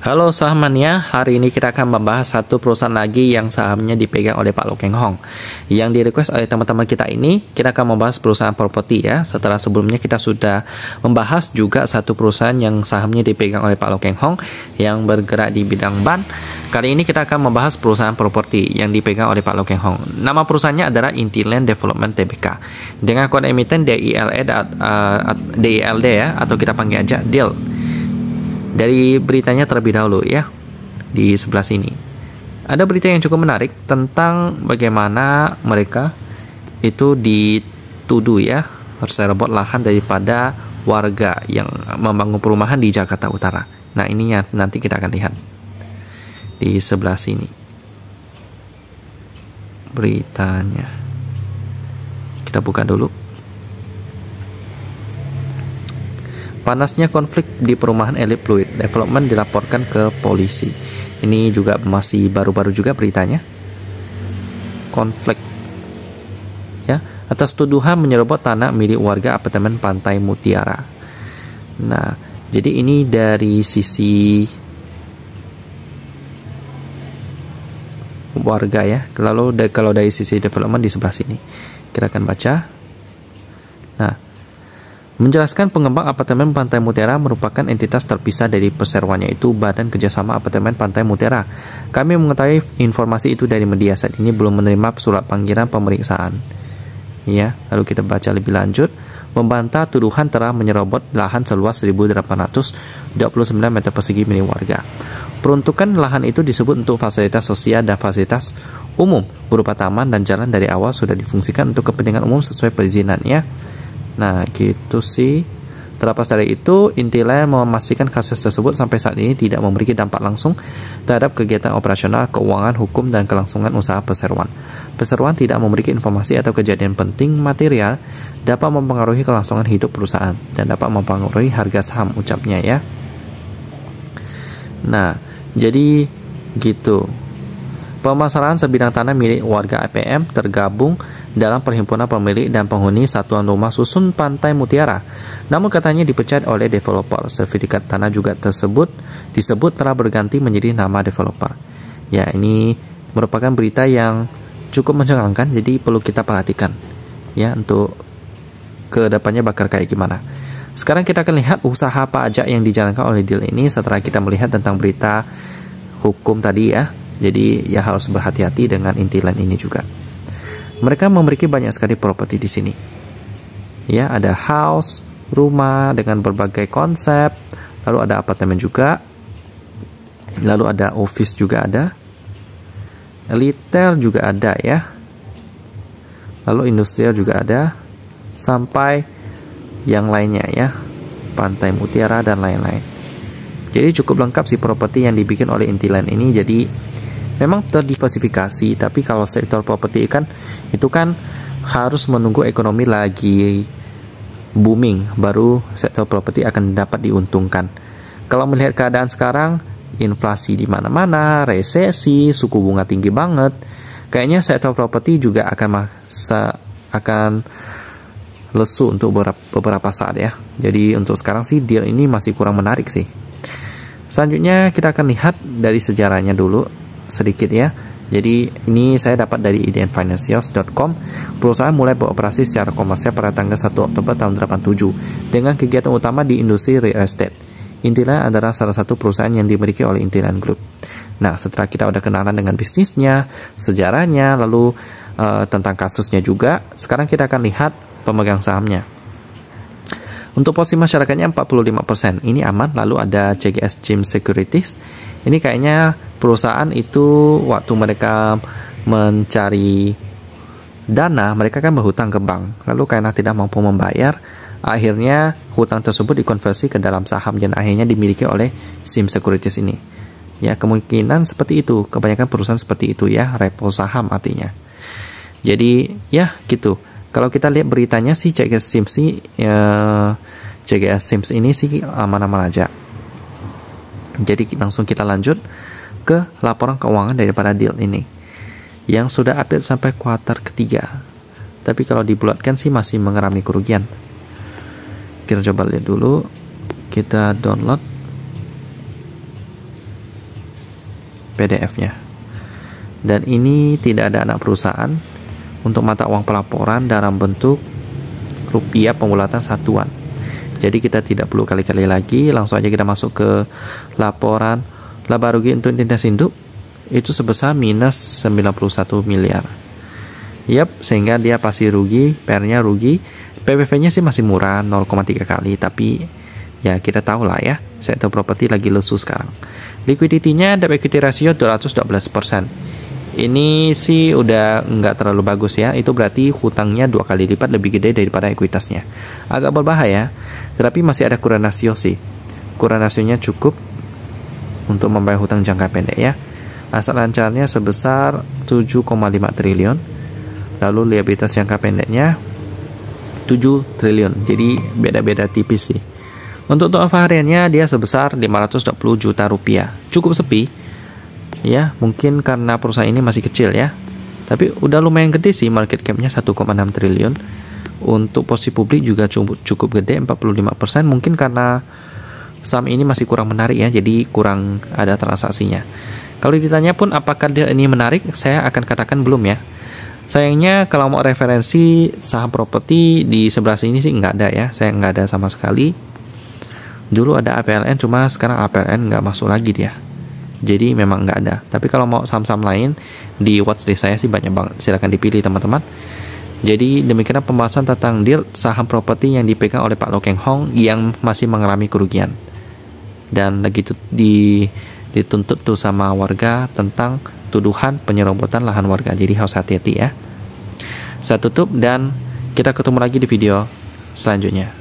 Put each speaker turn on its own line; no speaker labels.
Halo saham mania, hari ini kita akan membahas satu perusahaan lagi yang sahamnya dipegang oleh Pak Loh Keng Hong. Yang di request oleh teman-teman kita ini, kita akan membahas perusahaan properti ya. Setelah sebelumnya kita sudah membahas juga satu perusahaan yang sahamnya dipegang oleh Pak Loh Keng Hong yang bergerak di bidang ban. Kali ini kita akan membahas perusahaan properti yang dipegang oleh Pak Loh Keng Hong. Nama perusahaannya adalah Intiland Development Tbk. Dengan kode emiten DILD ya, atau kita panggil aja DIL. Dari beritanya terlebih dahulu ya, di sebelah sini ada berita yang cukup menarik tentang bagaimana mereka itu dituduh ya serobot lahan daripada warga yang membangun perumahan di Jakarta Utara. Nah ini yang nanti kita akan lihat di sebelah sini beritanya. Kita buka dulu. Panasnya konflik di perumahan Elite Fluid Development dilaporkan ke polisi. Ini juga masih baru-baru juga beritanya. Konflik ya atas tuduhan menyerobot tanah milik warga apartemen Pantai Mutiara. Nah, jadi ini dari sisi warga ya. Lalu kalau dari sisi development di sebelah sini, kita akan baca. Nah, menjelaskan pengembang apartemen Pantai Mutiara merupakan entitas terpisah dari peseroannya, yaitu Badan Kerjasama Apartemen Pantai Mutiara. Kami mengetahui informasi itu dari media, saat ini belum menerima surat panggilan pemeriksaan. Ya, lalu kita baca lebih lanjut. Membantah tuduhan telah menyerobot lahan seluas 1.829 meter persegi milik warga. Peruntukan lahan itu disebut untuk fasilitas sosial dan fasilitas umum berupa taman dan jalan dari awal sudah difungsikan untuk kepentingan umum sesuai perizinannya. Nah gitu sih. Terlepas dari itu, Intiland memastikan kasus tersebut sampai saat ini tidak memiliki dampak langsung terhadap kegiatan operasional, keuangan, hukum, dan kelangsungan usaha perseroan. Perseroan tidak memiliki informasi atau kejadian penting material dapat mempengaruhi kelangsungan hidup perusahaan dan dapat mempengaruhi harga saham, ucapnya ya. Nah, jadi gitu. Pemasaran sebidang tanah milik warga APM tergabung dalam perhimpunan pemilik dan penghuni Satuan Rumah Susun Pantai Mutiara. Namun katanya dipecat oleh developer. Sertifikat tanah juga disebut telah berganti menjadi nama developer. Ya, ini merupakan berita yang cukup mencengangkan, jadi perlu kita perhatikan ya untuk kedepannya bakal kayak gimana. Sekarang kita akan lihat usaha pajak yang dijalankan oleh deal ini setelah kita melihat tentang berita hukum tadi ya. Jadi ya harus berhati-hati dengan Intiland ini juga. Mereka memiliki banyak sekali properti di sini. Ya, ada house, rumah dengan berbagai konsep, lalu ada apartemen juga, lalu ada office juga ada, retail juga ada ya, lalu industrial juga ada, sampai yang lainnya ya, Pantai Mutiara dan lain-lain. Jadi cukup lengkap sih properti yang dibikin oleh Intiland ini. Jadi memang terdiversifikasi, tapi kalau sektor properti kan itu kan harus menunggu ekonomi lagi booming, baru sektor properti akan dapat diuntungkan. Kalau melihat keadaan sekarang, inflasi di mana-mana, resesi, suku bunga tinggi banget, kayaknya sektor properti juga akan lesu untuk beberapa saat ya. Jadi untuk sekarang sih deal ini masih kurang menarik sih. Selanjutnya kita akan lihat dari sejarahnya dulu sedikit ya. Jadi ini saya dapat dari idnfinancials.com. Perusahaan mulai beroperasi secara komersial pada tanggal 1 Oktober tahun 87 dengan kegiatan utama di industri real estate. Intiland adalah salah satu perusahaan yang dimiliki oleh Intiland Group. Nah, setelah kita udah kenalan dengan bisnisnya, sejarahnya, lalu tentang kasusnya juga, sekarang kita akan lihat pemegang sahamnya. Untuk porsi masyarakatnya 45%. Ini aman. Lalu ada CGS Gym Securities. Ini kayaknya perusahaan itu waktu mereka mencari dana, mereka kan berhutang ke bank. Lalu karena tidak mampu membayar, akhirnya hutang tersebut dikonversi ke dalam saham dan akhirnya dimiliki oleh Gym Securities ini. Ya, kemungkinan seperti itu. Kebanyakan perusahaan seperti itu ya, repo saham artinya. Jadi ya gitu. Kalau kita lihat beritanya sih CGS Sims ini sih aman-aman aja. Jadi langsung kita lanjut ke laporan keuangan daripada deal ini yang sudah update sampai kuartal ketiga. Tapi kalau dibulatkan sih masih mengalami kerugian. Kita coba lihat dulu. Kita download. PDF-nya. Dan ini tidak ada anak perusahaan untuk mata uang pelaporan dalam bentuk rupiah pembulatan satuan. Jadi kita tidak perlu kali-kali lagi, langsung aja kita masuk ke laporan laba rugi untuk entitas induk itu sebesar minus 91 miliar. Yap, sehingga dia pasti rugi, PR-nya rugi. PBV-nya sih masih murah, 0,3 kali, tapi ya kita tahu lah ya, sektor properti lagi lesu sekarang. Liquidity-nya debt equity ratio 212%. Ini sih udah nggak terlalu bagus ya, itu berarti hutangnya 2 kali lipat lebih gede daripada ekuitasnya. Agak berbahaya, tetapi masih ada kurang rasio sih. Kurang rasionya cukup untuk membayar hutang jangka pendek ya. Aset lancarnya sebesar 7,5 triliun. Lalu liabilitas jangka pendeknya 7 triliun. Jadi beda-beda tipis sih. Untuk turnover hariannya dia sebesar 520 juta rupiah. Cukup sepi. Ya, mungkin karena perusahaan ini masih kecil ya. Tapi udah lumayan gede sih, market cap-nya 1,6 triliun. Untuk posisi publik juga cukup gede, 45%. Mungkin karena saham ini masih kurang menarik ya, jadi kurang ada transaksinya. Kalau ditanya pun apakah dia ini menarik, saya akan katakan belum ya. Sayangnya kalau mau referensi saham properti di sebelah sini sih nggak ada ya, saya nggak ada sama sekali. Dulu ada APLN, cuma sekarang APLN nggak masuk lagi dia. Jadi memang nggak ada. Tapi kalau mau saham-saham lain di watchlist saya sih banyak banget. Silahkan dipilih teman-teman. Jadi demikian pembahasan tentang deal saham properti yang dipegang oleh Pak Loh Keng Hong yang masih mengalami kerugian. Dan lagi dituntut tuh sama warga tentang tuduhan penyerobotan lahan warga. Jadi harus hati-hati ya. Saya tutup dan kita ketemu lagi di video selanjutnya.